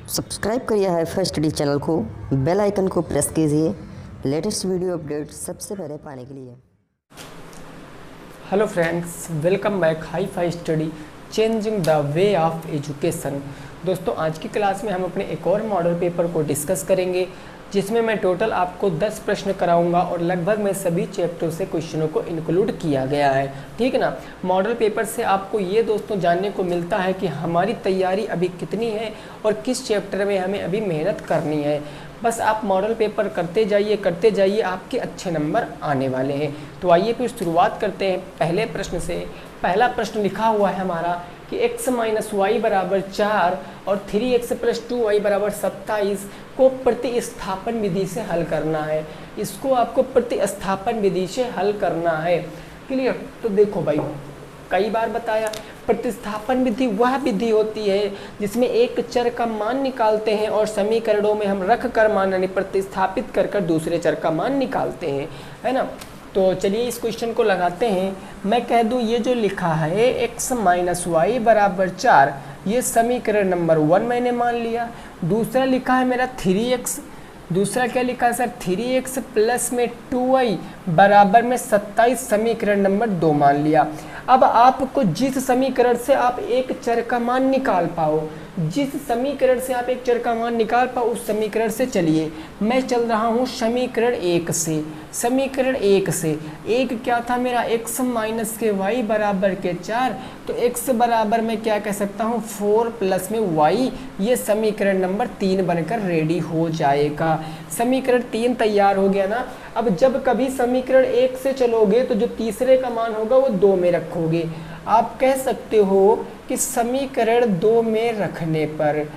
Subscribe करिए hifi study channel को, bell icon को प्रेस कीजिए लेटेस्ट वीडियो अपडेट सबसे पहले पाने के लिए। Hello friends, welcome back hifi study changing the way of education. दोस्तों, आज की क्लास में हम अपने एक और मॉडल पेपर को डिस्कस करेंगे जिसमें मैं टोटल आपको 10 प्रश्न कराऊंगा और लगभग मैं सभी चैप्टरों से क्वेश्चनों को इंक्लूड किया गया है। ठीक है ना। मॉडल पेपर से आपको ये दोस्तों जानने को मिलता है कि हमारी तैयारी अभी कितनी है और किस चैप्टर में हमें अभी मेहनत करनी है। बस आप मॉडल पेपर करते जाइए, आपके अच्छे नंबर आने वाले हैं। तो आइए फिर शुरुआत करते हैं पहले प्रश्न से। पहला प्रश्न लिखा हुआ है हमारा कि x माइनस वाई बराबर 4 और 3x प्लस 2y बराबर 27 को प्रतिस्थापन विधि से हल करना है। इसको आपको प्रतिस्थापन विधि से हल करना है। क्लियर। तो देखो भाई, कई बार बताया, प्रतिस्थापन विधि वह विधि होती है जिसमें एक चर का मान निकालते हैं और समीकरणों में हम रख कर मान यानी प्रतिस्थापित कर दूसरे चर का मान निकालते हैं, है ना। तो चलिए इस क्वेश्चन को लगाते हैं। मैं कह दूं ये जो लिखा है x माइनस वाई बराबर 4, ये समीकरण नंबर 1 मैंने मान लिया। दूसरा लिखा है मेरा 3x, दूसरा क्या लिखा है सर 3x प्लस में 2y बराबर में 27, समीकरण नंबर 2 मान लिया। अब आपको जिस समीकरण से आप एक चर का मान निकाल पाओ, जिस समीकरण से आप एक चर का मान निकाल पाओ उस समीकरण से चलिए। मैं चल रहा हूँ समीकरण 1 से। समीकरण 1 से एक क्या था मेरा x माइनस के वाई बराबर के 4, तो x बराबर मैं क्या कह सकता हूँ 4 प्लस में y। ये समीकरण नंबर 3 बनकर रेडी हो जाएगा। समीकरण 3 तैयार हो गया ना। अब जब कभी समीकरण 1 से चलोगे तो जो तीसरे का मान होगा वो 2 में रखोगे। आप कह सकते हो कि समीकरण 2 में रखने पर,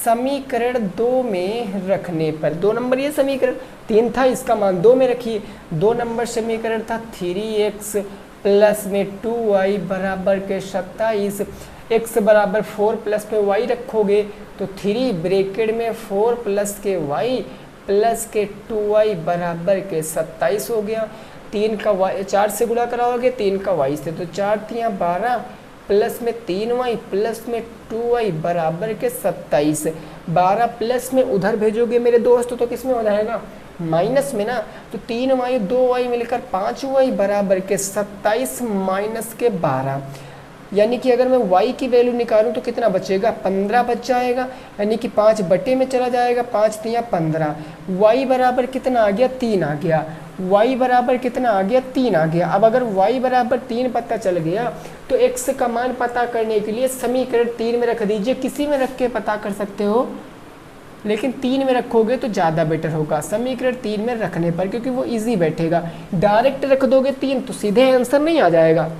समीकरण 2 में रखने पर 2 नंबर, ये समीकरण 3 था, इसका मान 2 में रखिए। 2 नंबर समीकरण था 3x प्लस में 2y बराबर के 27, x बराबर 4 प्लस में y रखोगे तो 3 ब्रैकेट में 4 प्लस के y प्लस के 2y बराबर के 27 हो गया। 3 का y 4 से गुणा कराओगे, 3 का y से, तो 4 3 12 प्लस में 3y प्लस में 2y बराबर के 27। 12 प्लस में उधर भेजोगे मेरे दोस्त तो किस में हो जाएगा, माइनस में ना। तो 3y 2y मिलकर 5y बराबर के 27 माइनस के 12, यानी कि अगर मैं y की वैल्यू निकालूं तो कितना बचेगा, 15 बच जाएगा, यानी कि 5 बटे में चला जाएगा, 5 3 15। y बराबर कितना आ गया, 3 आ गया। y बराबर कितना आ गया, 3 आ गया। अब अगर y बराबर 3 पता चल गया तो x का मान पता करने के लिए समीकरण 3 में रख दीजिए। किसी में रख के पता कर सकते हो, लेकिन 3 में रखोगे तो ज़्यादा बेटर होगा समीकरण 3 में रखने पर, क्योंकि वो इजी बैठेगा। डायरेक्ट रख दोगे 3 तो सीधे आंसर नहीं आ जाएगा।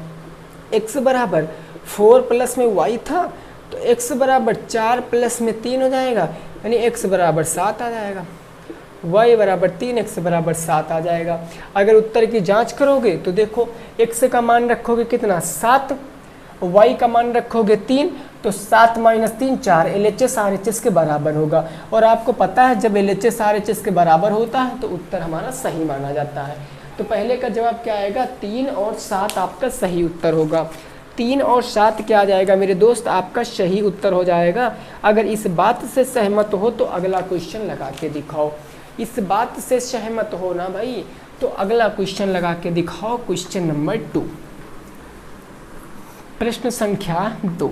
x बराबर 4 प्लस में y था तो x बराबर 4 प्लस में 3 हो जाएगा, यानी x बराबर 7 आ जाएगा। y बराबर 3, x बराबर 7 आ जाएगा। अगर उत्तर की जांच करोगे तो देखो x का मान रखोगे कितना 7, y का मान रखोगे 3, तो 7 माइनस 3 4, LHS RHS के बराबर होगा। और आपको पता है जब LHS RHS के बराबर होता है तो उत्तर हमारा सही माना जाता है। तो पहले का जवाब क्या आएगा, 3 और 7 आपका सही उत्तर होगा। 3 और 7 क्या आ जाएगा मेरे दोस्त, आपका सही उत्तर हो जाएगा। अगर इस बात से सहमत हो तो अगला क्वेश्चन लगा के दिखाओ। इस बात से सहमत हो ना भाई तो अगला क्वेश्चन लगा के दिखाओ। क्वेश्चन नंबर 2, प्रश्न संख्या 2।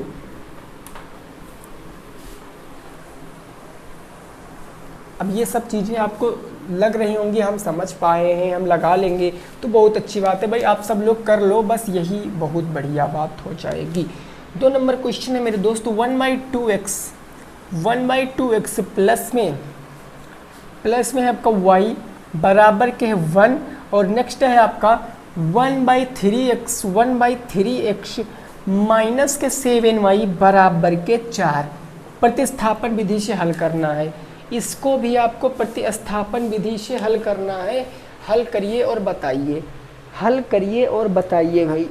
अब ये सब चीज़ें आपको लग रही होंगी हम समझ पाए हैं, हम लगा लेंगे तो बहुत अच्छी बात है भाई। आप सब लोग कर लो, बस यही बहुत बढ़िया बात हो जाएगी। 2 नंबर क्वेश्चन है मेरे दोस्त, 1/2x प्लस में है आपका y बराबर के 1, और नेक्स्ट है आपका 1/3x माइनस के 7y बराबर के 4। प्रतिस्थापन विधि से हल करना है। इसको भी आपको प्रतिस्थापन विधि से हल करना है। हल करिए और बताइए, हल करिए और बताइए भाई,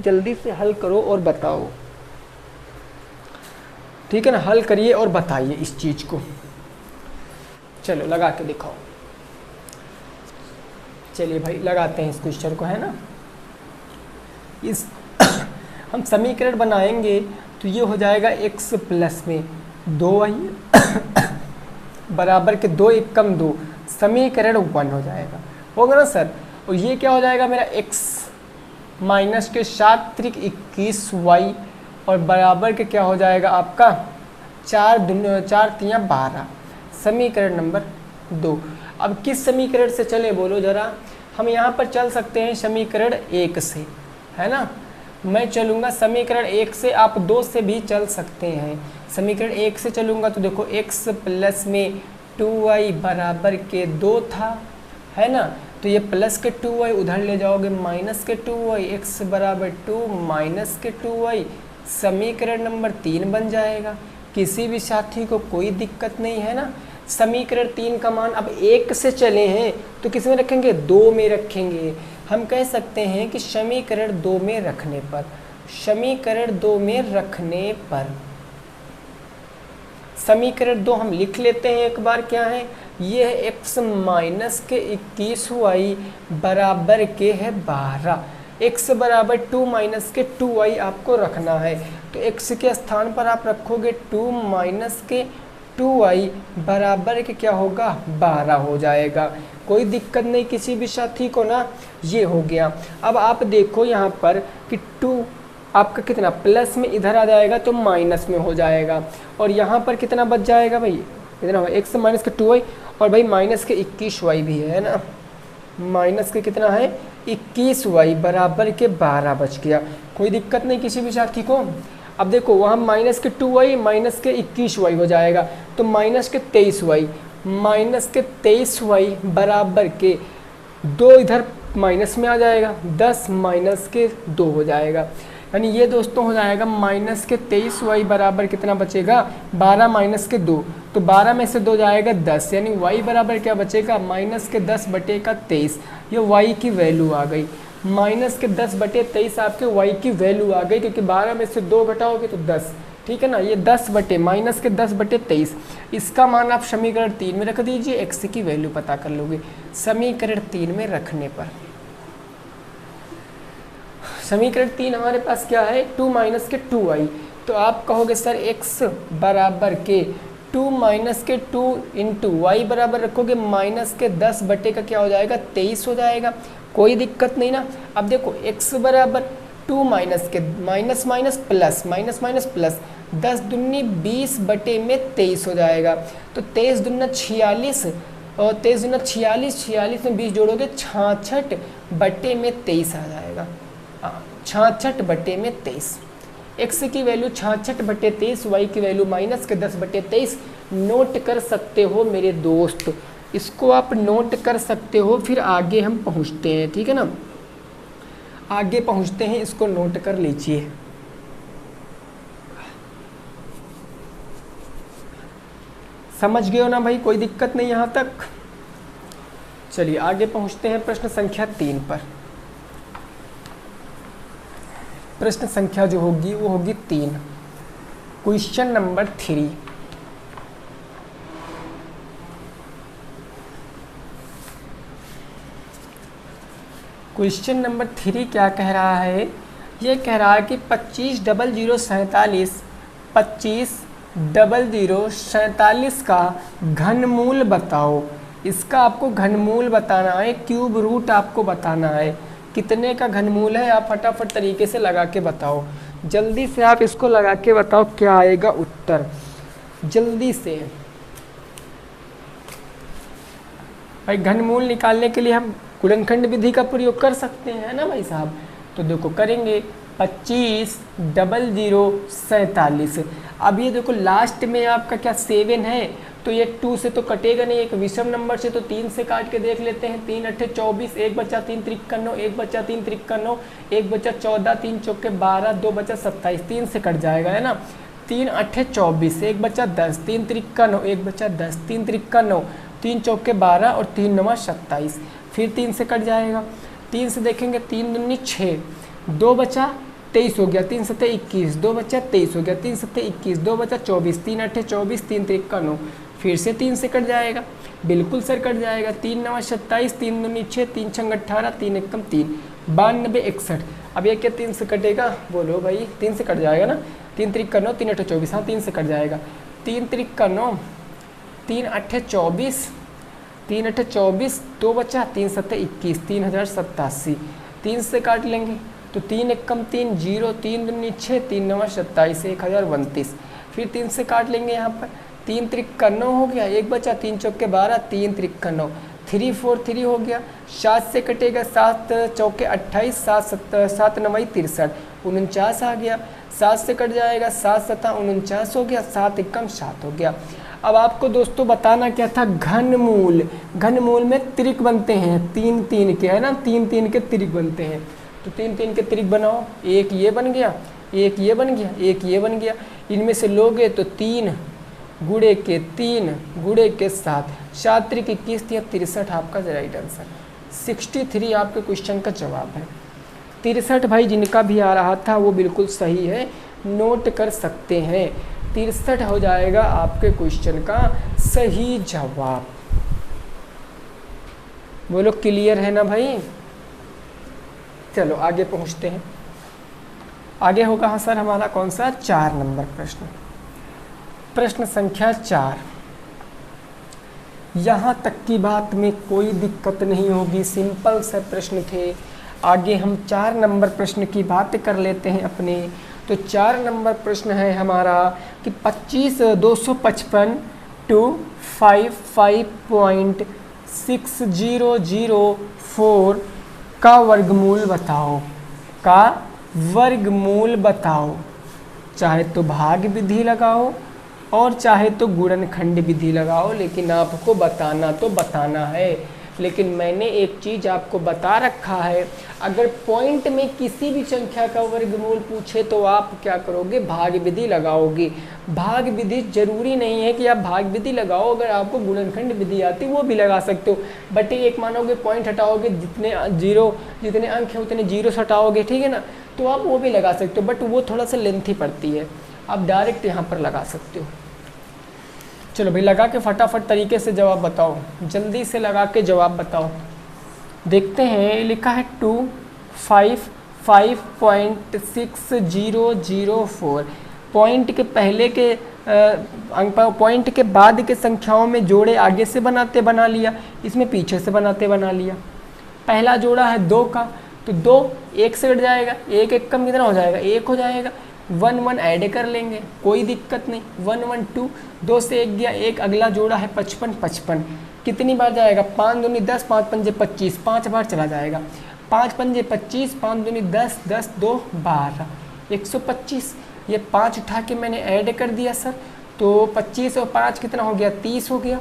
जल्दी से हल करो और बताओ। ठीक है ना, हल करिए और बताइए इस चीज़ को। चलो लगा के दिखाओ। चलिए भाई लगाते हैं इस क्वेश्चन को, है ना। इस हम समीकरण बनाएंगे तो ये हो जाएगा x प्लस में 2y बराबर के 2 1 कम 2, समीकरण 1 हो जाएगा, होगा ना सर। और ये क्या हो जाएगा मेरा x माइनस के 7 त्रिक 21y और बराबर के क्या हो जाएगा आपका 4 3 12, समीकरण नंबर 2। अब किस समीकरण से चले बोलो जरा, हम यहाँ पर चल सकते हैं समीकरण 1 से, है ना। मैं चलूँगा समीकरण 1 से, आप 2 से भी चल सकते हैं। समीकरण 1 से चलूँगा तो देखो x प्लस में 2y बराबर के 2 था, है ना, तो ये प्लस के 2y उधर ले जाओगे माइनस के 2y, x बराबर 2 माइनस के 2y, समीकरण नंबर 3 बन जाएगा। किसी भी साथी को कोई दिक्कत नहीं है ना। समीकरण 3 का मान अब 1 से चले हैं तो किस में रखेंगे, 2 में रखेंगे। हम कह सकते हैं कि समीकरण 2 में रखने पर, समीकरण 2 में रखने पर, समीकरण 2 हम लिख लेते हैं एक बार, क्या है ये है x माइनस के 21y बराबर के है 12, x बराबर 2 माइनस के 2y आपको रखना है, तो x के स्थान पर आप रखोगे 2 माइनस के 2y बराबर के क्या होगा 12 हो जाएगा। कोई दिक्कत नहीं किसी भी साथी को ना, ये हो गया। अब आप देखो यहाँ पर कि 2 आपका कितना प्लस में इधर आ जाएगा तो माइनस में हो जाएगा, और यहाँ पर कितना बच जाएगा भाई, कितना होगा x माइनस के 2y और भाई माइनस के 21y भी है ना, माइनस के कितना है 21y बराबर के 12 बच गया। कोई दिक्कत नहीं किसी भी साथी को। अब देखो वहाँ माइनस के 2y माइनस के 21y हो जाएगा, तो माइनस के 23y, माइनस के 23y बराबर के 2 इधर माइनस में आ जाएगा, 10 माइनस के 2 हो जाएगा। यानी ये दोस्तों हो जाएगा माइनस के 23y बराबर कितना बचेगा 12 माइनस के 2, तो 12 में से 2 जाएगा 10, यानी y बराबर क्या बचेगा माइनस के 10 बटे का 23। ये y की वैल्यू आ गई, माइनस के 10 बटे 23 आपके y की वैल्यू आ गई, क्योंकि 12 में से 2 घटाओगे तो 10, ठीक है ना। ये 10 बटे माइनस के 10 बटे 23, इसका मान आप समीकरण 3 में रख दीजिए, x की वैल्यू पता कर लोगे समीकरण 3 में रखने पर। समीकरण 3 हमारे पास क्या है 2 माइनस के 2y, तो आप कहोगे सर x बराबर के 2 माइनस के 2 इंटू वाई बराबर रखोगे माइनस के 10 बटे का क्या हो जाएगा 23 हो जाएगा। कोई दिक्कत नहीं ना। अब देखो x बराबर 2 माइनस के minus minus plus, minus minus plus, 10 दूनी 20 बटे में 23 हो जाएगा, तो 23 दूना 46 और 23 दूना 46, 46 में 20 जोड़ोगे 66 बटे में 23 आ जाएगा, 66 बटे में 23। x की वैल्यू 66 बटे 23, y की वैल्यू माइनस के 10 बटे 23। नोट कर सकते हो मेरे दोस्त, इसको आप नोट कर सकते हो, फिर आगे हम पहुंचते हैं, ठीक है ना, आगे पहुंचते हैं, इसको नोट कर लीजिए। समझ गए हो ना भाई, कोई दिक्कत नहीं यहाँ तक। चलिए आगे पहुंचते हैं प्रश्न संख्या 3 पर। प्रश्न संख्या जो होगी वो होगी 3, क्वेश्चन नंबर 3। क्वेश्चन नंबर 3 क्या कह रहा है, ये कह रहा है कि 250047 का घनमूल बताओ। इसका आपको घनमूल बताना है, क्यूब रूट आपको बताना है। कितने का घनमूल है आप फटाफट तरीके से लगा के बताओ, जल्दी से आप इसको लगा के बताओ क्या आएगा उत्तर, जल्दी से। भाई घनमूल निकालने के लिए हम गुणनखंड विधि का प्रयोग कर सकते हैं ना भाई साहब, तो देखो करेंगे 250047। अब ये देखो लास्ट में आपका क्या 7 है, तो ये 2 से तो कटेगा नहीं, एक विषम नंबर से तो 3 से काट के देख लेते हैं। 3 8 24, 1 बचा 3 53, 1 बचा 3 53, 1 बचा 14, 3 चौके 12, 2 बचा 27, 3 से कट जाएगा, है ना। 3 8 24, 1 बचा 10, 3 53, 1 बचा 10, 3 53, 3 चौके 12 और 3 9 27, फिर 3 से कट जाएगा। 3 से देखेंगे 3 दूनी 6, 2 बचा 23 हो गया, 3 7 21, 2 बचा 23 हो गया, 3 7 21, 2 बचा 24, 3 8 24, 3 53, फिर से 3 से कट जाएगा, बिल्कुल सर कट जाएगा। 3 9 27, 3 दूनी 6, 3 6 18, 3 1 3, 92 61। अब ये क्या 3 से कटेगा, बोलो भाई 3 से कट जाएगा ना, 3 53, 3 8 24, हाँ 3 से कट जाएगा। 3 त्रिक का 9, 3 अट्ठे 24, 3 अट्ठे 24, 2 बचा, 3 सत्ते 21, 3087। 3 से काट लेंगे तो 3 एक कम 3, 0, 3 दूनी 6, 3 नवा 27, 1029। फिर 3 से काट लेंगे यहाँ पर, 3 त्रिक का 9 हो गया, 1 बचा, 3 चौके 12, 3 त्रिक का 9, 3 4 3 हो गया। 7 से कटेगा, 7 चौके 28, 7 नवाई 63, 49 आ गया। 7 से कट जाएगा, 7 सता 49 हो गया, 7 एकम 7 हो गया। अब आपको दोस्तों बताना क्या था, घनमूल। घनमूल में त्रिक बनते हैं 3 3 के, है ना, 3 3 के त्रिक बनते हैं। तो 3 3 के त्रिक बनाओ, एक ये बन गया, एक ये बन गया, एक ये बन गया। इनमें से लोगे तो 3 गुणे के 3 गुणे के 7, 7 त्रिक 21 या 63 आपका राइट आंसर। 63 आपके क्वेश्चन का जवाब है। 63 भाई जिनका भी आ रहा था वो बिल्कुल सही है, नोट कर सकते हैं। 63 हो जाएगा आपके क्वेश्चन का सही जवाब। बोलो क्लियर है ना भाई। चलो आगे पहुंचते हैं। आगे होगा हाँ सर हमारा कौन सा, 4 नंबर प्रश्न। प्रश्न संख्या 4। यहाँ तक की बात में कोई दिक्कत नहीं होगी, सिंपल से प्रश्न थे। आगे हम 4 नंबर प्रश्न की बात कर लेते हैं अपने। तो 4 नंबर प्रश्न है हमारा कि 255 to 55.6004 का वर्गमूल बताओ, का वर्गमूल बताओ। चाहे तो भाग विधि लगाओ और चाहे तो गुणनखंड विधि लगाओ, लेकिन आपको बताना तो बताना है। लेकिन मैंने एक चीज़ आपको बता रखा है, अगर पॉइंट में किसी भी संख्या का वर्गमूल पूछे तो आप क्या करोगे, भाग विधि लगाओगे। भाग विधि जरूरी नहीं है कि आप भाग विधि लगाओ, अगर आपको गुणनखंड विधि आती वो भी लगा सकते हो। बट एक मानोगे पॉइंट हटाओगे, जितने अंक हैं उतने जीरो हटाओगे, ठीक है ना, तो आप वो भी लगा सकते हो। बट वो थोड़ा सा लेंथी पड़ती है, आप डायरेक्ट यहाँ पर लगा सकते हो। चलो भाई लगा के फटाफट तरीके से जवाब बताओ, जल्दी से लगा के जवाब बताओ। देखते हैं, लिखा है 255.6004। पॉइंट के पहले के अंक, पॉइंट के बाद के संख्याओं में जोड़े आगे से बनाते बना लिया, इसमें पीछे से बनाते बना लिया। पहला जोड़ा है 2 का, तो 2 1 से कट जाएगा, 1 एक कम कितना हो जाएगा, 1 हो जाएगा। 1 1 ऐड कर लेंगे, कोई दिक्कत नहीं। 1 1 2, 2 से 1 गया, एक अगला जोड़ा है 55 55, कितनी बार जाएगा, 5 दूनी 10, 5 पंजे 25, 5 बार चला जाएगा। 5 पंजे 25, 5 दूनी 10, 10 2 12, 125। ये 5 उठा के मैंने ऐड कर दिया सर, तो 25 और 5 कितना हो गया, 30 हो गया।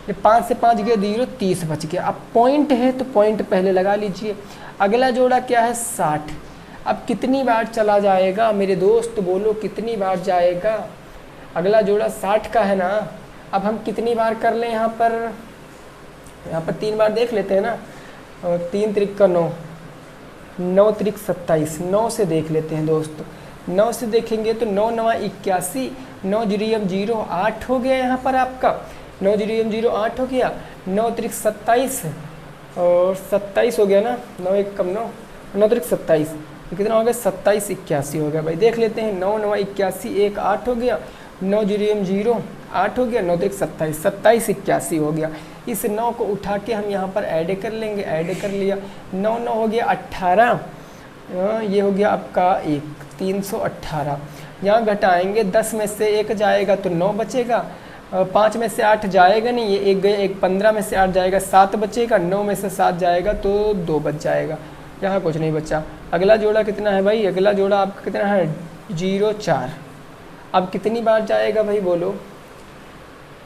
ये 5 से 5 गया 0, 30 बच गया। अब पॉइंट है तो पॉइंट पहले लगा लीजिए। अगला जोड़ा क्या है, 60। अब कितनी बार चला जाएगा मेरे दोस्त, बोलो कितनी बार जाएगा। अगला जोड़ा 60 का है ना, अब हम कितनी बार कर लें, यहाँ पर 3 बार देख लेते हैं ना। 3 त्रिक का 9, 9 त्रिक 27, 9 से देख लेते हैं दोस्त। 9 से देखेंगे तो 9 नवा 81, 9 जीरो 0 8 हो गया यहाँ पर आपका, 9 जीरो 0 8 हो गया। 9 त्रिक 27 और 27 हो गया ना, 9 एक कम 9, 9 त्रिक 27, कितना हो गया, 27 81 हो गया भाई। देख लेते हैं, 9 9 81, 1 8 हो गया, 9 जीरो 0 8 हो गया, 9 त्रिक 27, 27 81 हो गया। इस 9 को उठा के हम यहाँ पर ऐड कर लेंगे, ऐड कर लिया। 9 9 हो गया 18, ये हो गया आपका 1 318। यहाँ घटाएंगे, 10 में से 1 जाएगा तो 9 बचेगा, 5 में से 8 जाएगा नहीं, ये 1 गया, 1 15 में से 8 जाएगा 7 बचेगा, 9 में से 7 जाएगा तो 2 बच जाएगा, यहाँ कुछ नहीं बचा। अगला जोड़ा कितना है भाई, अगला जोड़ा आपका कितना है, 0 4। अब कितनी बार जाएगा भाई बोलो,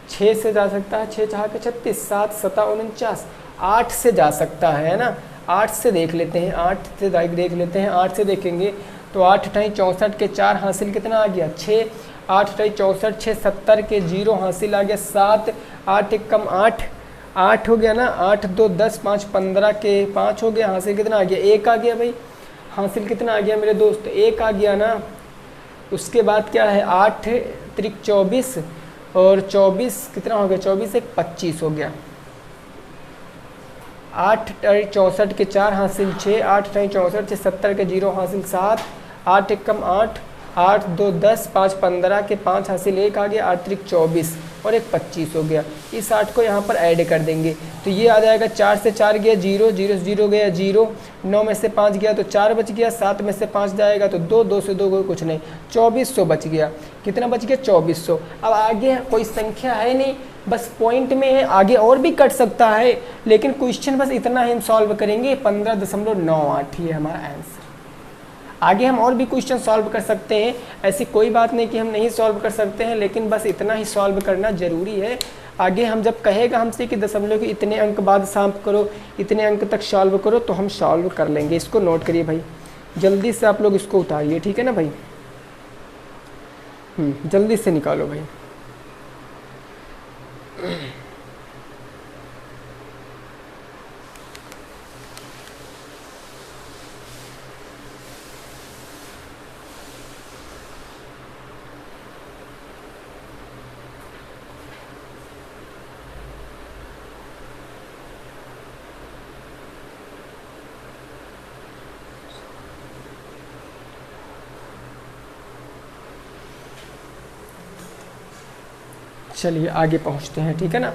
6 से जा सकता है, 6 4 के 36, 7 7 49, 8 से जा सकता है ना। 8 से देख लेते हैं, 8 से देख लेते हैं। 8 से देखेंगे तो 8 × 64 के 4 हासिल कितना आ गया, 6। 8 × 64 6 70 के 0 हासिल आ गया 7। 8 एक कम 8, 8 हो गया ना। 8 2 10, 5 15 के 5 हो गया, हासिल कितना आ गया, 1 आ गया भाई। हासिल कितना आ गया मेरे दोस्त, 1 आ गया ना। उसके बाद क्या है, 8 त्रिक 24 और 24 कितना हो गया, 24 एक 25 हो गया। 8 × 64 के 4 हासिल 6, 8 × 64 से 70 के 0 हासिल 7, 8 एक कम 8 8 2 10, 5 15 के 5 हासिल 1 आ गया, 8 3 24 और एक 25 हो गया। इस 8 को यहाँ पर ऐड कर देंगे तो ये आ जाएगा 4 से 4 गया 0, 0 से 0 गया 0, 9 में से 5 गया तो 4 बच गया, 7 में से 5 जाएगा तो 2, 2 से 2 कोई कुछ नहीं, 2400 बच गया। कितना बच गया? 2400। अब आगे कोई संख्या है नहीं, बस पॉइंट में है, आगे और भी कट सकता है, लेकिन क्वेश्चन बस इतना ही हम सॉल्व करेंगे, 15.98 ही है हमारा आंसर। आगे हम और भी क्वेश्चन सॉल्व कर सकते हैं, ऐसी कोई बात नहीं कि हम नहीं सॉल्व कर सकते हैं, लेकिन बस इतना ही सॉल्व करना ज़रूरी है। आगे हम जब कहेगा हमसे कि दशमलव के इतने अंक बाद सॉल्व करो, इतने अंक तक सॉल्व करो, तो हम सॉल्व कर लेंगे। इसको नोट करिए भाई, जल्दी से आप लोग इसको उतारिए, ठीक है ना भाई। जल्दी से निकालो भाई। चलिए आगे पहुंचते हैं, ठीक है ना।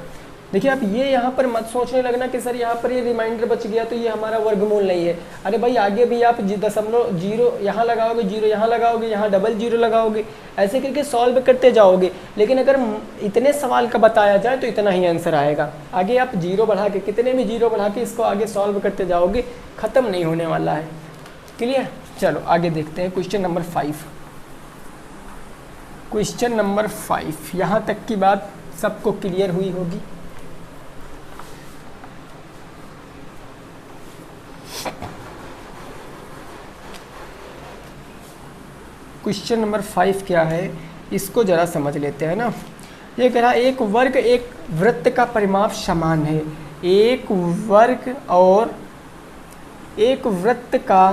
देखिए आप ये यहाँ पर मत सोचने लगना कि सर यहाँ पर ये रिमाइंडर बच गया तो ये हमारा वर्गमूल नहीं है। अरे भाई आगे भी आप 0.0 यहाँ लगाओगे, 0 यहाँ लगाओगे, यहाँ डबल 0 लगाओगे, ऐसे करके सॉल्व करते जाओगे। लेकिन अगर इतने सवाल का बताया जाए तो इतना ही आंसर आएगा। आगे आप 0 बढ़ा के, कितने भी 0 बढ़ा के इसको आगे सॉल्व करते जाओगे, ख़त्म नहीं होने वाला है। क्लियर? चलो आगे देखते हैं क्वेश्चन नंबर 5। क्वेश्चन नंबर 5, यहाँ तक की बात सबको क्लियर हुई होगी। क्वेश्चन नंबर 5 क्या है, इसको जरा समझ लेते हैं ना। ये कह रहा है एक वर्ग एक वृत्त का परिमाप समान है। एक वर्ग और एक वृत्त का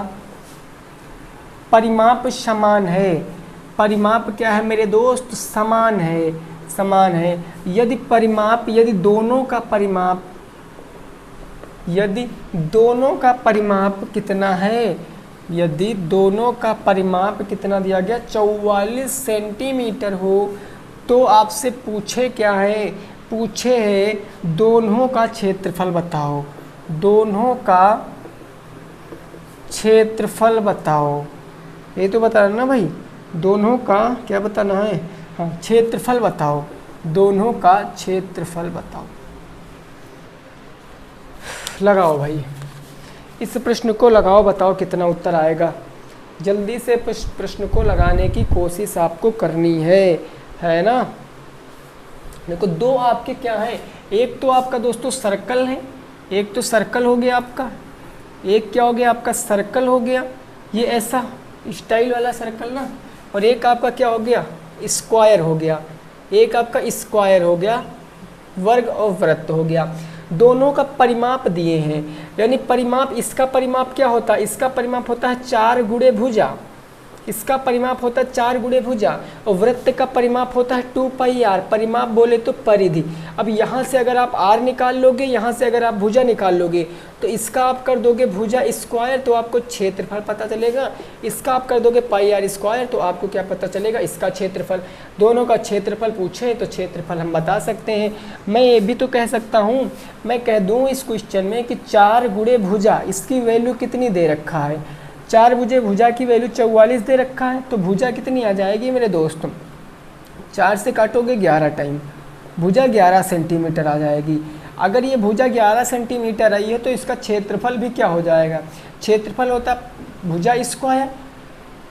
परिमाप समान है। परिमाप क्या है मेरे दोस्त? समान है, समान है। यदि परिमाप, यदि दोनों का परिमाप कितना है? यदि दोनों का परिमाप कितना दिया गया? 44 सेंटीमीटर हो, तो आपसे पूछे क्या है? पूछे है दोनों का क्षेत्रफल बताओ। दोनों का क्षेत्रफल बताओ। ये तो बताना ना भाई, दोनों का क्या बताना है? हाँ, क्षेत्रफल बताओ। दोनों का क्षेत्रफल बताओ। लगाओ भाई, इस प्रश्न को लगाओ, बताओ कितना उत्तर आएगा। जल्दी से प्रश्न को लगाने की कोशिश आपको करनी है ना। देखो दो आपके क्या हैं, एक तो आपका दोस्तों सर्कल है, एक तो सर्कल हो गया आपका, एक क्या हो गया आपका? सर्कल हो गया, ये ऐसा स्टाइल वाला सर्कल ना, और एक आपका क्या हो गया? स्क्वायर हो गया। एक आपका स्क्वायर हो गया, वर्ग और वृत्त हो गया। दोनों का परिमाप दिए हैं, यानी परिमाप, इसका परिमाप क्या होता है? इसका परिमाप होता है 4 गुणे भुजा। इसका परिमाप होता है 4 गुणे भुजा, और वृत्त का परिमाप होता है 2 पाई आर। परिमाप बोले तो परिधि। अब यहाँ से अगर आप आर निकाल लोगे, यहाँ से अगर आप भुजा निकाल लोगे, तो इसका आप कर दोगे भुजा स्क्वायर तो आपको क्षेत्रफल पता चलेगा। इसका आप कर दोगे पाई आर स्क्वायर तो आपको क्या पता चलेगा? इसका क्षेत्रफल। दोनों का क्षेत्रफल पूछे तो क्षेत्रफल हम बता सकते हैं। मैं ये भी तो कह सकता हूँ, मैं कह दूँ इस क्वेश्चन में कि 4 गुणे भुजा, इसकी वैल्यू कितनी दे रखा है? 4 भुजा की वैल्यू 44 दे रखा है, तो भुजा कितनी आ जाएगी मेरे दोस्तों? 4 से काटोगे 11 टाइम, भुजा 11 सेंटीमीटर आ जाएगी। अगर ये भुजा 11 सेंटीमीटर आई है तो इसका क्षेत्रफल भी क्या हो जाएगा? क्षेत्रफल होता भुजा स्क्वायर,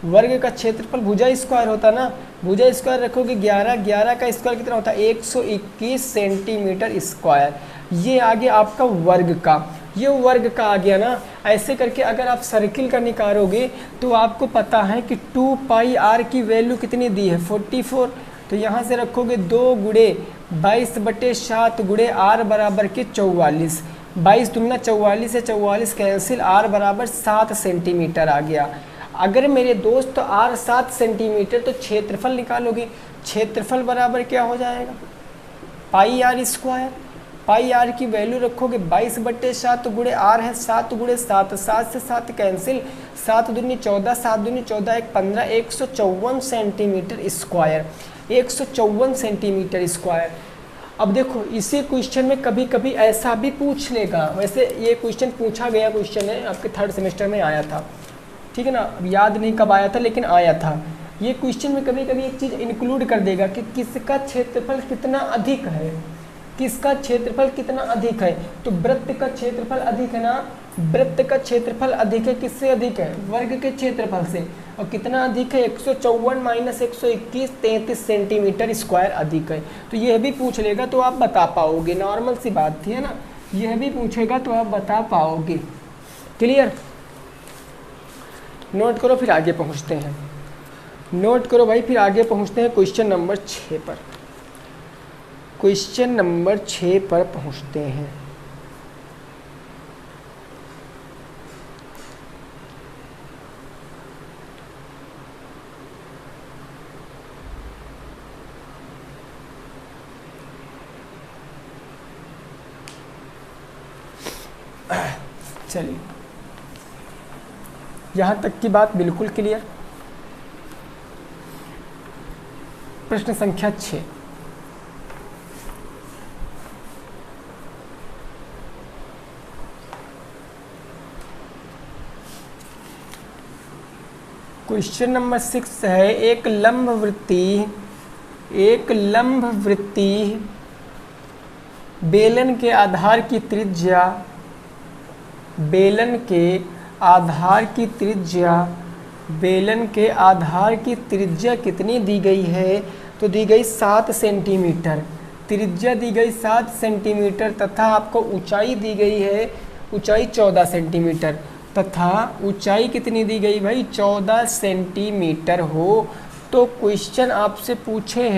वर्ग का क्षेत्रफल भुजा स्क्वायर होता ना। भुजा स्क्वायर रखोगे 11, 11 का स्क्वायर कितना होता है? 121 सेंटीमीटर स्क्वायर। ये आ गया आपका वर्ग का, ये वर्ग का आ गया ना। ऐसे करके अगर आप सर्किल का निकालोगे तो आपको पता है कि 2 पाई आर की वैल्यू कितनी दी है? 44। तो यहाँ से रखोगे 2 गुणे 22/7 गुणे आर बराबर के 44। 22 दूना 44 से 44 कैंसिल, आर बराबर 7 सेंटीमीटर आ गया। अगर मेरे दोस्त आर 7 सेंटीमीटर, तो क्षेत्रफल निकालोगे, क्षेत्रफल बराबर क्या हो जाएगा? पाई आर स्क्वायर। पाई आर की वैल्यू रखोगे 22/7 गुणे आर है 7 गुणे 7, 7 से 7 कैंसिल, 7 दूनी 14, 7 दूनी 14, 1 15, 154 सेंटीमीटर स्क्वायर, 154 सेंटीमीटर स्क्वायर। अब देखो इसी क्वेश्चन में कभी कभी ऐसा भी पूछ लेगा, वैसे ये क्वेश्चन पूछा गया क्वेश्चन है, आपके 3rd सेमेस्टर में आया था, ठीक है ना, अब याद नहीं कब आया था लेकिन आया था। ये क्वेश्चन में कभी कभी एक चीज़ इंक्लूड कर देगा कि किसका क्षेत्रफल कितना अधिक है, किसका क्षेत्रफल कितना अधिक है। तो वृत्त का क्षेत्रफल अधिक है ना, वृत्त का क्षेत्रफल अधिक है, किससे अधिक है, वर्ग के क्षेत्रफल से। और कितना अधिक है, 154 माइनस 121, 33 सेंटीमीटर स्क्वायर अधिक है। तो यह भी पूछ लेगा तो आप बता पाओगे, नॉर्मल सी बात थी, है ना, यह भी पूछेगा तो आप बता पाओगे। क्लियर, नोट करो फिर आगे पहुंचते हैं, नोट करो भाई, फिर आगे पहुंचते हैं क्वेश्चन नंबर 6 पर, क्वेश्चन नंबर 6 पर पहुंचते हैं। चलिए, यहाँ तक की बात बिल्कुल क्लियर। प्रश्न संख्या 6, क्वेश्चन नंबर 6 है, एक लंब वृत्ती बेलन के आधार की त्रिज्या, बेलन के आधार की त्रिज्या कितनी दी गई है, तो दी गई 7 सेंटीमीटर, त्रिज्या दी गई 7 सेंटीमीटर तथा आपको ऊंचाई दी गई है, ऊंचाई 14 सेंटीमीटर तथा ऊंचाई कितनी दी गई भाई, 14 सेंटीमीटर हो। तो क्वेश्चन आपसे पूछे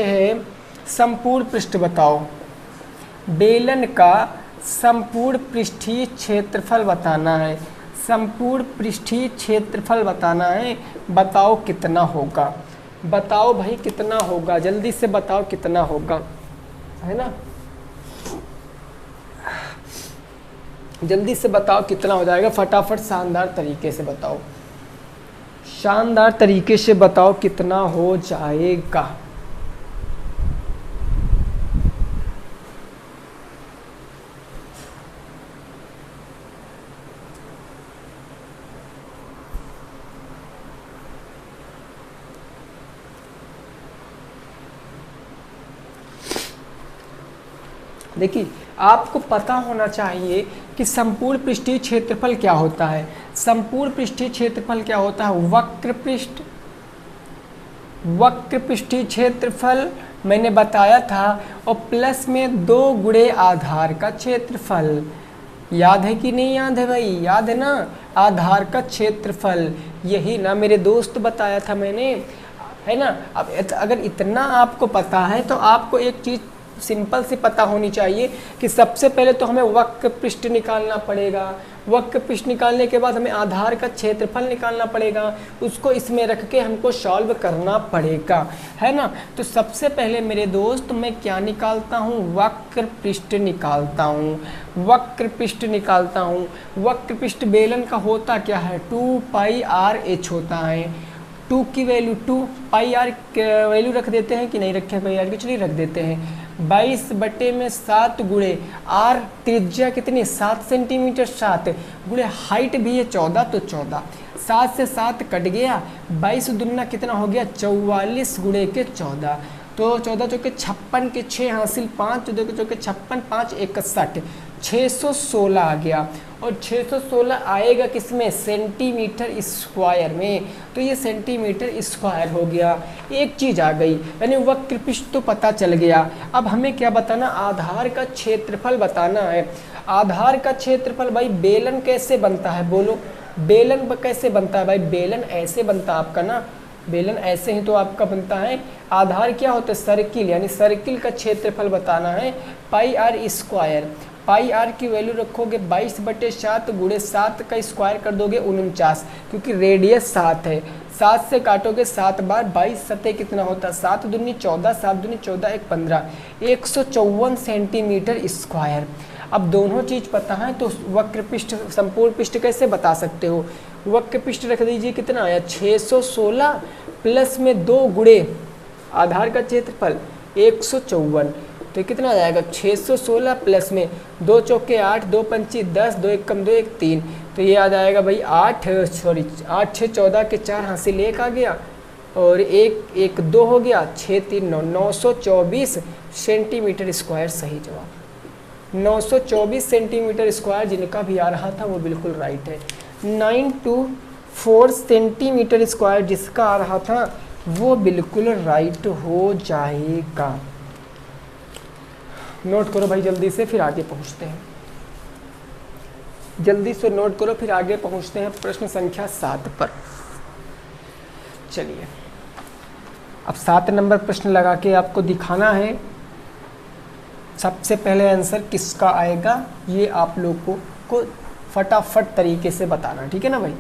है संपूर्ण पृष्ठ बताओ, बेलन का संपूर्ण पृष्ठीय क्षेत्रफल बताना है, संपूर्ण पृष्ठीय क्षेत्रफल बताना है, बताओ कितना होगा, बताओ भाई कितना होगा, जल्दी से बताओ कितना होगा, है ना, जल्दी से बताओ कितना हो जाएगा, फटाफट शानदार तरीके से बताओ, शानदार तरीके से बताओ कितना हो जाएगा। देखिए आपको पता होना चाहिए कि संपूर्ण पृष्ठीय क्षेत्रफल क्या होता है। संपूर्ण पृष्ठीय क्षेत्रफल क्या होता है, वक्र पृष्ठीय क्षेत्रफल मैंने बताया था, और प्लस में 2 गुणे आधार का क्षेत्रफल। याद है कि नहीं याद है भाई, याद है ना, आधार का क्षेत्रफल, यही ना मेरे दोस्त बताया था मैंने, है ना। अब अगर इतना आपको पता है तो आपको एक चीज़ सिंपल सी पता होनी चाहिए कि सबसे पहले तो हमें वक्र पृष्ठ निकालना पड़ेगा, वक्र पृष्ठ निकालने के बाद हमें आधार का क्षेत्रफल निकालना पड़ेगा, उसको इसमें रख के हमको सॉल्व करना पड़ेगा, है ना। तो सबसे पहले मेरे दोस्त मैं क्या निकालता हूँ, वक्र पृष्ठ निकालता हूँ, वक्र पृष्ठ निकालता हूँ। वक्र पृष्ठ बेलन का होता क्या है, 2πr/h होता है, 2 की वैल्यू 2, पाई आर वैल्यू रख देते हैं कि नहीं रखे पाई आर की, चलिए रख देते हैं, 22/7 गुणे आर त्रिज्या कितनी 7 सेंटीमीटर, 7 गुणे हाइट भी है 14, तो 14, 7 से 7 कट गया, 22 दुना कितना हो गया 44 गुणे के 14, तो 14 चौके 56 के 6 हासिल 5, 14 चौके 56, 5 61, 616 आ गया। और 616 आएगा किसमें, सेंटीमीटर स्क्वायर में, तो ये सेंटीमीटर स्क्वायर हो गया। एक चीज़ आ गई, यानी वक्र पृष्ठ तो पता चल गया। अब हमें क्या बताना, आधार का क्षेत्रफल बताना है। आधार का क्षेत्रफल भाई बेलन कैसे बनता है, बोलो बेलन कैसे बनता है भाई, बेलन ऐसे बनता है आपका ना, बेलन ऐसे ही तो आपका बनता है। आधार क्या होता है, सर्किल, यानी सर्किल का क्षेत्रफल बताना है, पाई आर स्क्वायर। पाई आर की वैल्यू रखोगे 22/7 गुणे 7 का स्क्वायर कर दोगे 49, क्योंकि रेडियस 7 है, 7 से काटोगे 7 बार 22 सतह कितना होता है, 7 दूनी 14, 7 दूनी 14, 1 15, 154 सेंटीमीटर स्क्वायर। अब दोनों चीज़ पता है तो वक्र पृष्ठ संपूर्ण पृष्ठ कैसे बता सकते हो। वक्र पृष्ठ रख दीजिए, कितना आया 616 प्लस में 2 गुणे आधार का क्षेत्रफल 154, तो कितना आ जाएगा 616 प्लस में 2 चौके 8, 2 पंची 10, 2 एक कम 2 एक 3, तो ये आ जाएगा भाई 8 6 14 के 4 हासिल 1 आ गया और 1 1 2 हो गया, 6 3 9, 924 सेंटीमीटर स्क्वायर सही जवाब। 924 सेंटीमीटर स्क्वायर जिनका भी आ रहा था वो बिल्कुल राइट है। 924 सेंटीमीटर स्क्वायर जिसका आ रहा था वो बिल्कुल राइट हो जाएगा। नोट करो भाई जल्दी से, फिर आगे पहुंचते हैं। जल्दी से नोट करो, फिर आगे पहुंचते हैं प्रश्न संख्या 7 पर। चलिए अब 7 नंबर प्रश्न लगा के आपको दिखाना है। सबसे पहले आंसर किसका आएगा ये आप लोगों को फटाफट तरीके से बताना, ठीक है ना भाई।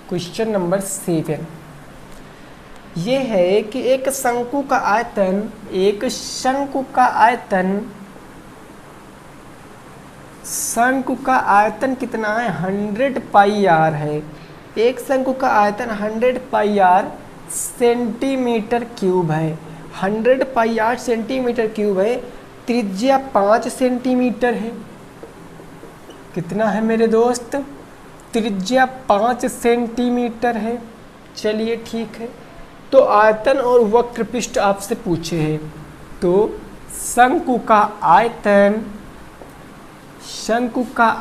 क्वेश्चन नंबर 7 ये है कि एक शंकु का आयतन कितना है 100 पाई आर है। एक शंकु का आयतन 100 पाई आर सेंटीमीटर क्यूब है। 100 पाई आर सेंटीमीटर क्यूब है। त्रिज्या 5 सेंटीमीटर है। कितना है मेरे दोस्त, त्रिज्या 5 सेंटीमीटर है। चलिए ठीक है, तो आयतन और वक्र पृष्ठ आपसे पूछे हैं, तो शंकु का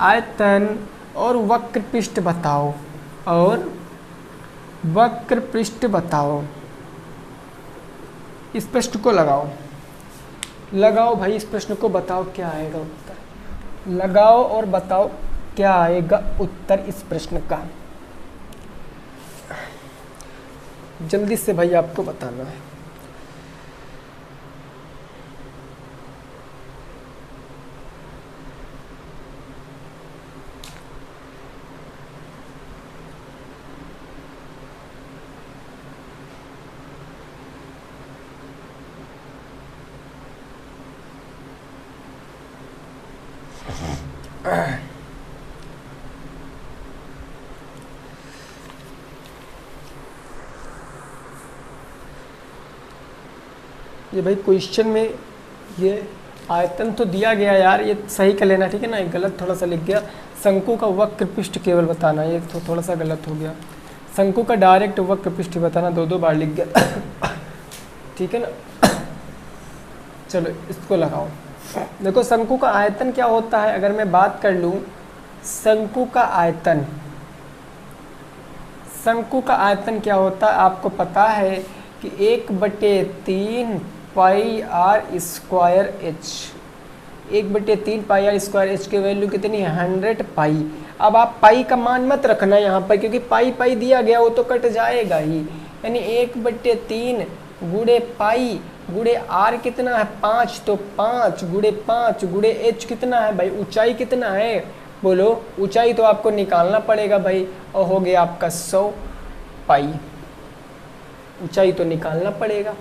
आयतन और वक्र पृष्ठ बताओ, और वक्र पृष्ठ बताओ। इस प्रश्न को लगाओ भाई, इस प्रश्न को बताओ क्या आएगा उत्तर। लगाओ और बताओ क्या आएगा उत्तर इस प्रश्न का। जल्दी से भाई आपको बताना है। ये भाई क्वेश्चन में ये आयतन तो दिया गया यार, ये सही कर लेना, ठीक है ना। गलत थोड़ा सा लिख गया, शंकु का वक्र पृष्ठ केवल बताना, ये तो थोड़ा सा गलत हो गया। शंकु का डायरेक्ट वक्र पृष्ठ बताना, 2 बार लिख गया ठीक है ना। चलो इसको लगाओ। देखो शंकु का आयतन क्या होता है, अगर मैं बात कर लूँ शंकु का आयतन क्या होता है, आपको पता है कि 1/3 pi r square h. 1/3 pi r square h की वैल्यू कितनी है 100 पाई। अब आप पाई का मान मत रखना यहाँ पर, क्योंकि पाई दिया गया वो तो कट जाएगा ही। यानी 1/3 गुणे पाई गुणे आर कितना है 5, तो 5 गुणे 5 गुणे एच कितना है भाई, ऊंचाई कितना है बोलो। ऊंचाई तो आपको निकालना पड़ेगा भाई, और हो गया आपका 100 पाई। ऊंचाई तो निकालना पड़ेगा,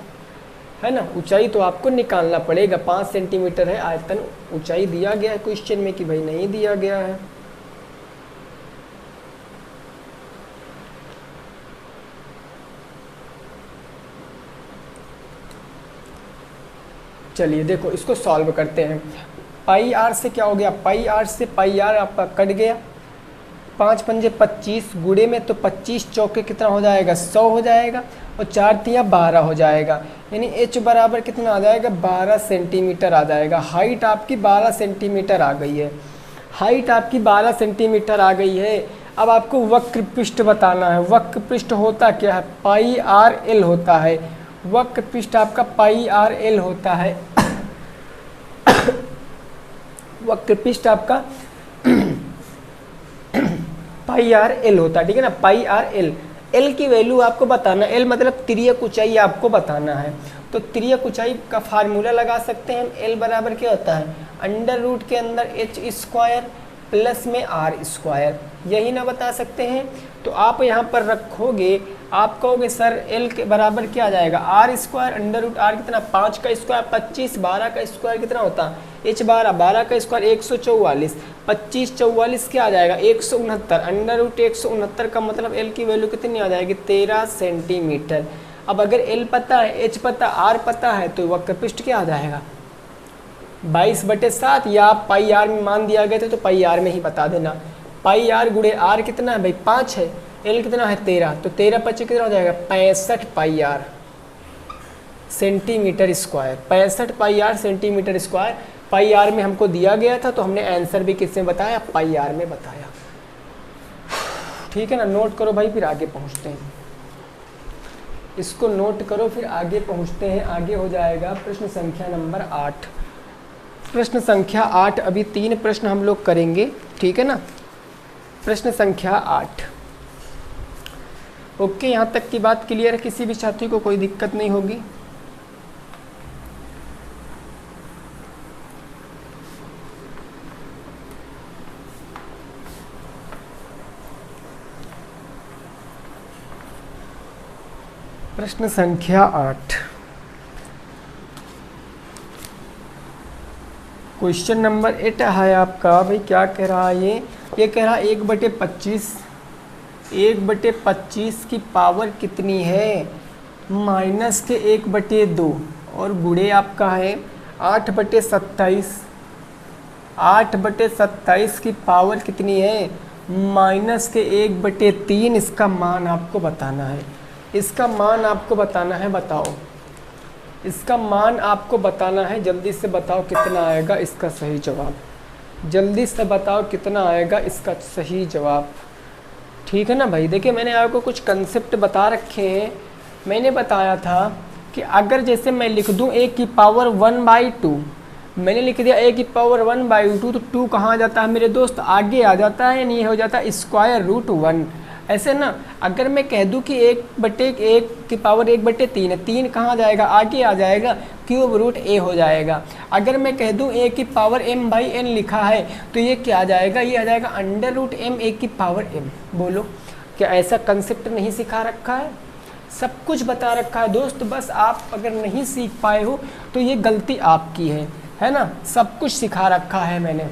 है ना। ऊंचाई तो आपको निकालना पड़ेगा। 5 सेंटीमीटर है आयतन, ऊंचाई दिया गया है क्वेश्चन में कि भाई नहीं दिया गया है। चलिए देखो इसको सॉल्व करते हैं। पाई आर से क्या हो गया, पाई आर से पाई आर आपका कट गया। 5 पंजे 25 गुणे में तो 25 चौके कितना हो जाएगा 100 हो जाएगा, और 4 तिया 12 हो जाएगा। यानी h बराबर कितना आ जाएगा 12 सेंटीमीटर आ जाएगा। हाइट आपकी 12 सेंटीमीटर आ गई है। हाइट आपकी 12 सेंटीमीटर आ गई है। अब आपको वक्र पृष्ठ बताना है। वक्र पृष्ठ होता क्या है, पाई आर एल होता है। वक्र पृष्ठ आपका पाई आर एल होता है। वक्र पृष्ठ आपका पाई आर एल होता है, ठीक है ना। पाई आर एल, एल की वैल्यू आपको बताना, एल मतलब तिर्यक ऊंचाई आपको बताना है। तो तिर्यक ऊंचाई का फार्मूला लगा सकते हैं हम। एल बराबर क्या होता है, अंडर रूट के अंदर एच स्क्वायर प्लस में आर स्क्वायर, यही ना बता सकते हैं। तो आप यहाँ पर रखोगे, आप कहोगे सर एल के बराबर क्या आ जाएगा, R square under root R कितना 5 का स्क्वायर 25, 12 का स्क्वायर कितना होता है एच 12, 12 का स्क्वायर 144, 25 44 क्या आ जाएगा 169, अंडर रूट 169 का मतलब एल की वैल्यू कितनी आ जाएगी 13 सेंटीमीटर। अब अगर एल पता है, एच पता, आर पता है तो वक्र पृष्ठ क्या आ जाएगा 22/7, या पाई आर में मान दिया गया था तो पाई आर में ही बता देना। पाई आर गुणे आर कितना है भाई 5 है, एल कितना है 13, तो 13 25 कितना हो जाएगा 65 pi r centimetre square, 65 pi r centimetre square. Pi r में हमको दिया गया था तो हमने आंसर भी किसमें बताया, पाई आर में बताया। ठीक है ना, नोट करो भाई, फिर आगे पहुंचते हैं। इसको नोट करो फिर आगे पहुंचते हैं। आगे हो जाएगा प्रश्न संख्या नंबर 8। प्रश्न संख्या 8, अभी 3 प्रश्न हम लोग करेंगे, ठीक है ना। प्रश्न संख्या 8, ओके, यहाँ तक की बात क्लियर है, किसी भी छात्री को कोई दिक्कत नहीं होगी। प्रश्न संख्या 8, क्वेश्चन नंबर 8 है आपका। भाई क्या कह रहा है ये कह रहा है 1/25 की पावर कितनी है, माइनस के 1/2 और गुणे आपका है 8/27, 8/27 की पावर कितनी है माइनस के 1/3। इसका मान आपको बताना है, इसका मान आपको बताना है, बताओ इसका मान आपको बताना है। जल्दी से बताओ कितना आएगा इसका सही जवाब, जल्दी से बताओ कितना आएगा इसका सही जवाब। ठीक है ना भाई, देखिए मैंने आपको कुछ कंसेप्ट बता रखे हैं। मैंने बताया था कि अगर जैसे मैं लिख दूं a की पावर 1/2, मैंने लिख दिया a की पावर 1/2, तो 2 कहाँ आ जाता है मेरे दोस्त, आगे आ जाता है, नहीं हो जाता स्क्वायर रूट 1। ऐसे ना, अगर मैं कह दूं कि 1/1 की पावर 1/3 है, 3 कहाँ जाएगा, आगे आ जाएगा, क्यूब रूट a हो जाएगा। अगर मैं कह दूं a की पावर m/n लिखा है तो ये क्या आ जाएगा, ये आ जाएगा अंडर रूट m a की पावर m। बोलो क्या ऐसा कंसेप्ट नहीं सिखा रखा है, सब कुछ बता रखा है दोस्त। बस आप अगर नहीं सीख पाए हो तो ये गलती आपकी है ना, सब कुछ सिखा रखा है मैंने।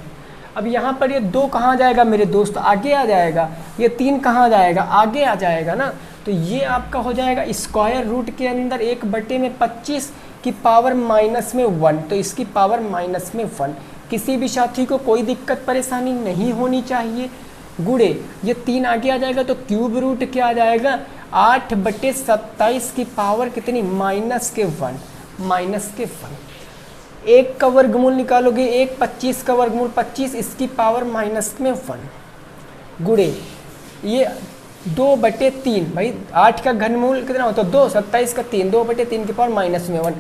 अब यहाँ पर ये 2 कहाँ जाएगा मेरे दोस्त, आगे आ जाएगा, ये 3 कहाँ जाएगा, आगे आ जाएगा ना। तो ये आपका हो जाएगा स्क्वायर रूट के अंदर 1/25 की पावर -1, तो इसकी पावर -1। किसी भी साथी को कोई दिक्कत परेशानी नहीं होनी चाहिए। गुणे ये 3 आगे आ जाएगा तो क्यूब रूट क्या आ जाएगा 8/27 की पावर कितनी -1। एक का वर्गमूल निकालोगे 1/25 का वर्गमूल 25, इसकी पावर -1। गुणे ये 2/3, भाई 8 का घनमूल कितना होता है 2, 27 का 3, 2/3 की पावर -1।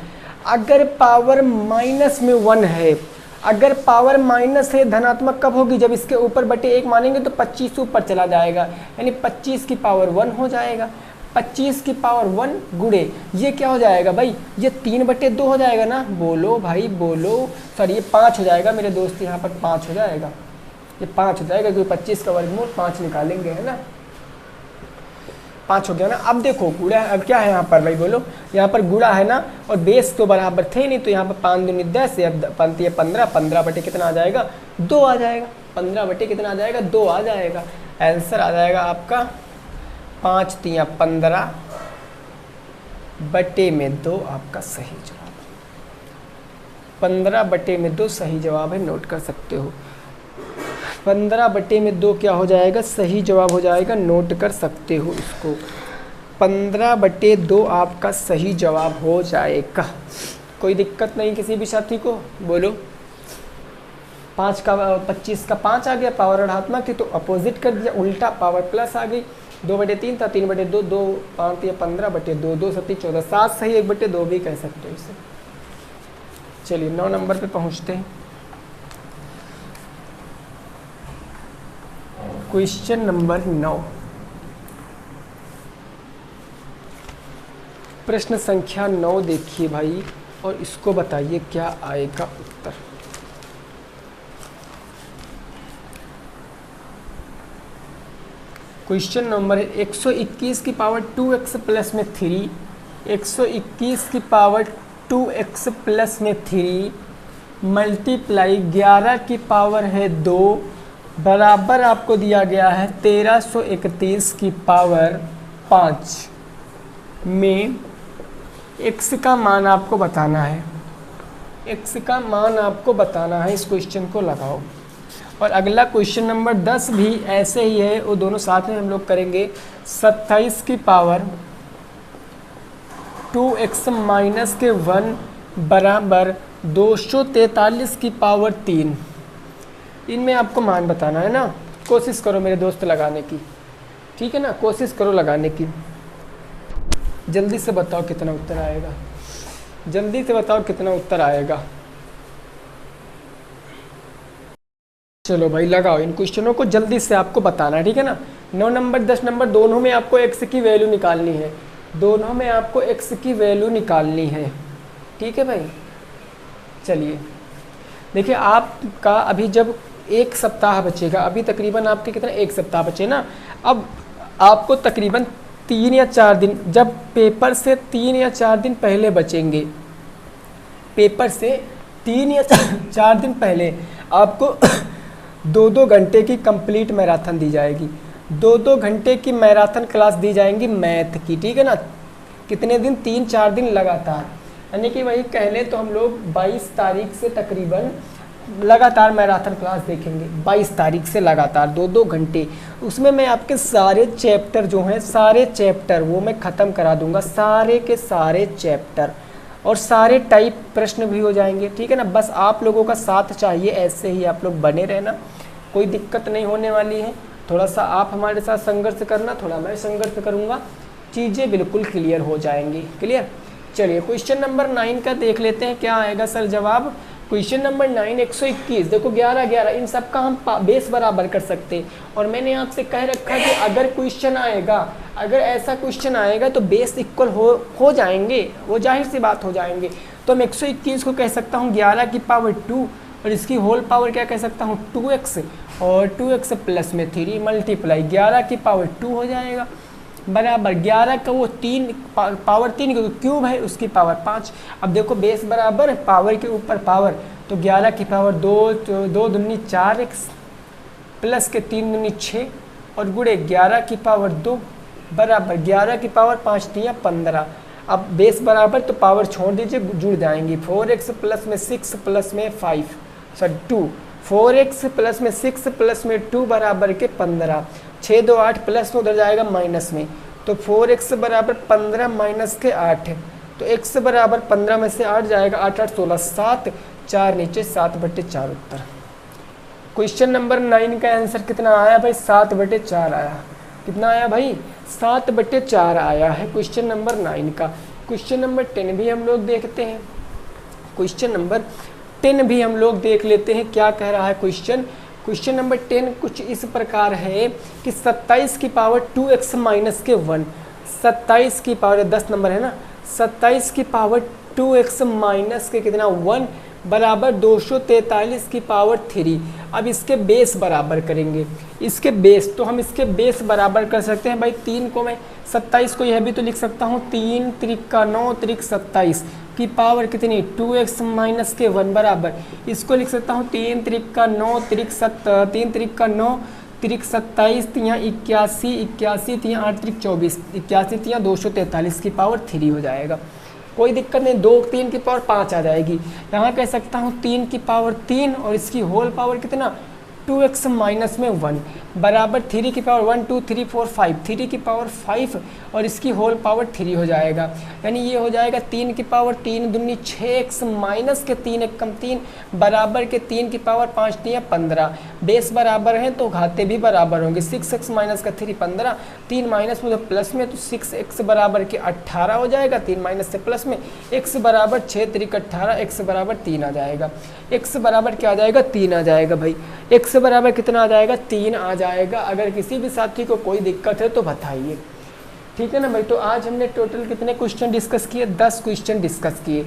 अगर पावर -1 है, अगर पावर माइनस है, धनात्मक कब होगी, जब इसके ऊपर बटे 1 मानेंगे तो 25 ऊपर चला जाएगा, यानी 25 की पावर 1 हो जाएगा। 25 की पावर 1 गुणे ये क्या हो जाएगा भाई, ये 3/2 हो जाएगा ना, बोलो भाई बोलो, सॉरी ये 5 हो जाएगा मेरे दोस्त, यहाँ पर 5 हो जाएगा, ये 5 हो जाएगा क्योंकि 25 का वर्गमूल 5 निकालेंगे, है ना, 5 हो गया ना। अब देखो गुणा, अब क्या है यहाँ पर भाई बोलो, यहाँ पर गुणा है ना, और बेस तो बराबर थे नहीं, तो यहाँ पर 5 दूनी 10, अब पंक्ति है 15, 15 बटे कितना आ जाएगा 2 आ जाएगा, 15 बटे कितना आ जाएगा 2 आ जाएगा। आंसर आ जाएगा आपका 5 तिया 15 बटे में 2 आपका सही जवाब, 15 बटे में 2 सही जवाब है, नोट कर सकते हो। 15 बटे में 2 क्या हो जाएगा, सही जवाब हो जाएगा, नोट कर सकते हो इसको। 15 बटे 2 आपका सही जवाब हो जाएगा, कोई दिक्कत नहीं किसी भी साथी को, बोलो। 5 का 25 का 5 आ गया, पावर ऋणात्मक थी तो अपोजिट कर दिया, उल्टा पावर प्लस आ गई। 2/3 था, 3/2, 2 5 या 15 बटे 2, 2 7 14, 7 सही, 1/2 भी कह सकते हो इसे। चलिए 9 नंबर पे पहुँचते हैं। क्वेश्चन नंबर 9, प्रश्न संख्या 9 देखिए भाई, और इसको बताइए क्या आएगा उत्तर। क्वेश्चन नंबर 121 की पावर 2x प्लस में 3, 121 की पावर 2x प्लस में 3 मल्टीप्लाई 11 की पावर है 2 बराबर आपको दिया गया है 1331 की पावर 5 में x का मान आपको बताना है। x का मान आपको बताना है, इस क्वेश्चन को लगाओ। और अगला क्वेश्चन नंबर 10 भी ऐसे ही है, वो दोनों साथ में हम लोग करेंगे। 27 की पावर 2x माइनस के 1 बराबर 243 की पावर 3। इनमें आपको मान बताना है ना, कोशिश करो मेरे दोस्त लगाने की, ठीक है ना, कोशिश करो लगाने की। जल्दी से बताओ कितना उत्तर आएगा, जल्दी से बताओ कितना उत्तर आएगा। चलो भाई लगाओ इन क्वेश्चनों को, जल्दी से आपको बताना है, ठीक है ना। 9 नंबर 10 नंबर दोनों में आपको x की वैल्यू निकालनी है, दोनों में आपको x की वैल्यू निकालनी है, ठीक है भाई। चलिए देखिए, आपका अभी जब 1 सप्ताह बचेगा, अभी तकरीबन आपके कितना 1 सप्ताह बचे ना, अब आपको तकरीबन 3 या 4 दिन, जब पेपर से 3 या 4 दिन पहले बचेंगे, पेपर से 3 या 4 दिन पहले आपको 2-2 घंटे की कंप्लीट मैराथन दी जाएगी, 2-2 घंटे की मैराथन क्लास दी जाएंगी मैथ की, ठीक है ना। कितने दिन, 3-4 दिन लगातार, यानी कि वही कह लें तो हम लोग 22 तारीख से तकरीबन लगातार मैराथन क्लास देखेंगे, 22 तारीख से लगातार 2-2 घंटे। उसमें मैं आपके सारे चैप्टर जो हैं, सारे चैप्टर वो मैं ख़त्म करा दूंगा, सारे के सारे चैप्टर, और सारे टाइप प्रश्न भी हो जाएंगे, ठीक है ना। बस आप लोगों का साथ चाहिए, ऐसे ही आप लोग बने रहना, कोई दिक्कत नहीं होने वाली है। थोड़ा सा आप हमारे साथ संघर्ष करना, थोड़ा मैं संघर्ष करूँगा, चीज़ें बिल्कुल क्लियर हो जाएंगी। क्लियर। चलिए क्वेश्चन नंबर 9 का देख लेते हैं क्या आएगा सर जवाब। क्वेश्चन नंबर 9 121, देखो 11-11 इन सब का हम बेस बराबर कर सकते हैं। और मैंने आपसे कह रखा कि अगर क्वेश्चन आएगा, अगर ऐसा क्वेश्चन आएगा तो बेस इक्वल हो जाएंगे, वो जाहिर सी बात हो जाएंगे। तो मैं 121 को कह सकता हूँ 11 की पावर 2 और इसकी होल पावर क्या कह सकता हूँ 2x, और 2x प्लस में 3 मल्टीप्लाई 11 की पावर 2 हो जाएगा बराबर 11 का वो 3 पावर 3 क्यूब है, उसकी पावर 5। अब देखो बेस बराबर पावर के ऊपर पावर, तो 11 की पावर 2 दूनी 4x प्लस के 3 दूनी 6 और गुणे 11 की पावर 2 बराबर 11 की पावर 5 तिया 15। अब बेस बराबर तो पावर छोड़ दीजिए, जुड़ जाएंगी। 4x प्लस में 6 प्लस में 2, 4x प्लस में 6 प्लस में 2 बराबर के 15, 6 2 8 प्लस में उधर जाएगा माइनस में, तो 4x बराबर 15 माइनस के 8, तो x बराबर 15 में से 8 जाएगा, 8 8 16 7, 4 नीचे 7/4 उत्तर। क्वेश्चन नंबर 9 का आंसर कितना आया भाई 7/4 आया। कितना आया भाई 7/4 आया है क्वेश्चन नंबर 9 का। क्वेश्चन नंबर 10 भी हम लोग देखते हैं, क्वेश्चन नंबर 10 भी हम लोग देख लेते हैं क्या कह रहा है क्वेश्चन। क्वेश्चन नंबर 10 कुछ इस प्रकार है कि 27 की पावर 2x माइनस के 1, 27 की पावर 10 नंबर है ना, 27 की पावर 2x माइनस के कितना 1 बराबर 243 की पावर 3। अब इसके बेस बराबर करेंगे, इसके बेस, तो हम इसके बेस बराबर कर सकते हैं भाई। 3 को मैं 27 को यह भी तो लिख सकता हूँ 3 त्रिक का 9 त्रिक 27 की पावर कितनी 2x माइनस के 1 बराबर, इसको लिख सकता हूँ 3 त्रिक का 9 त्रिक 3 त्रिक का 9 त्रिक 27 तियाँ 81, 81 तियाँ 8 त्रिक 24, 81 तियाँ 243 की पावर 3 हो जाएगा। कोई दिक्कत नहीं, 2 3 की पावर 5 आ जाएगी। यहाँ कह सकता हूँ 3 की पावर 3 और इसकी होल पावर कितना 2x माइनस में 1 बराबर 3 की पावर 1 2 3 4 5, 3 की पावर 5 और इसकी होल पावर 3 हो जाएगा। यानी ये हो जाएगा 3 की पावर 3 दूनी 6x माइनस के 3 1 कम 3 बराबर के 3 की पावर 5 3 15। बेस बराबर हैं तो घाते भी बराबर होंगे। 6x माइनस का 3 15, 3 माइनस में तो प्लस में, तो 6x बराबर के 18 हो जाएगा, 3 माइनस से प्लस में, x बराबर 6 त्रिक 18, x बराबर 3 आ जाएगा। x बराबर क्या आ जाएगा 3 आ जाएगा भाई। x बराबर कितना आ जाएगा 3 आ जाएगा। अगर किसी भी साथी को कोई दिक्कत है तो बताइए। ठीक है ना भाई। तो आज हमने टोटल कितने क्वेश्चन डिस्कस किए? 10 क्वेश्चन डिस्कस किए।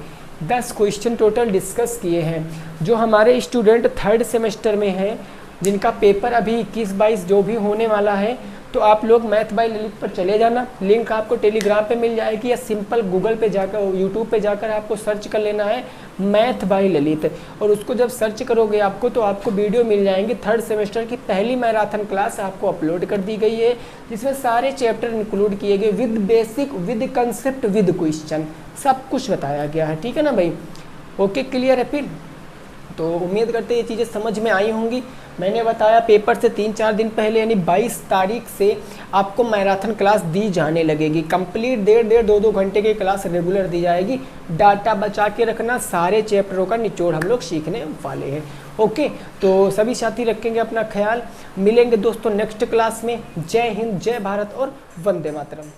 10 क्वेश्चन टोटल डिस्कस किए हैं। जो हमारे स्टूडेंट थर्ड सेमेस्टर में हैं, जिनका पेपर अभी 21-22 जो भी होने वाला है, तो आप लोग मैथ बाय ललित पर चले जाना। लिंक आपको टेलीग्राम पे मिल जाएगी, या सिंपल गूगल पे जाकर, यूट्यूब पे जाकर आपको सर्च कर लेना है मैथ बाय ललित, और उसको जब सर्च करोगे आपको तो आपको वीडियो मिल जाएंगे। थर्ड सेमेस्टर की पहली मैराथन क्लास आपको अपलोड कर दी गई है, जिसमें सारे चैप्टर इंक्लूड किए गए, with basic, with concept, with question, सब कुछ बताया गया है। ठीक है ना भाई? ओके, क्लियर है फिर? तो उम्मीद करते हैं ये चीज़ें समझ में आई होंगी। मैंने बताया पेपर से 3-4 दिन पहले यानी 22 तारीख से आपको मैराथन क्लास दी जाने लगेगी। कंप्लीट 1.5 2-2 घंटे की क्लास रेगुलर दी जाएगी। डाटा बचा के रखना, सारे चैप्टरों का निचोड़ हम लोग सीखने वाले हैं। ओके, तो सभी साथी रखेंगे अपना ख्याल। मिलेंगे दोस्तों नेक्स्ट क्लास में। जय हिंद, जय भारत और वंदे मातरम।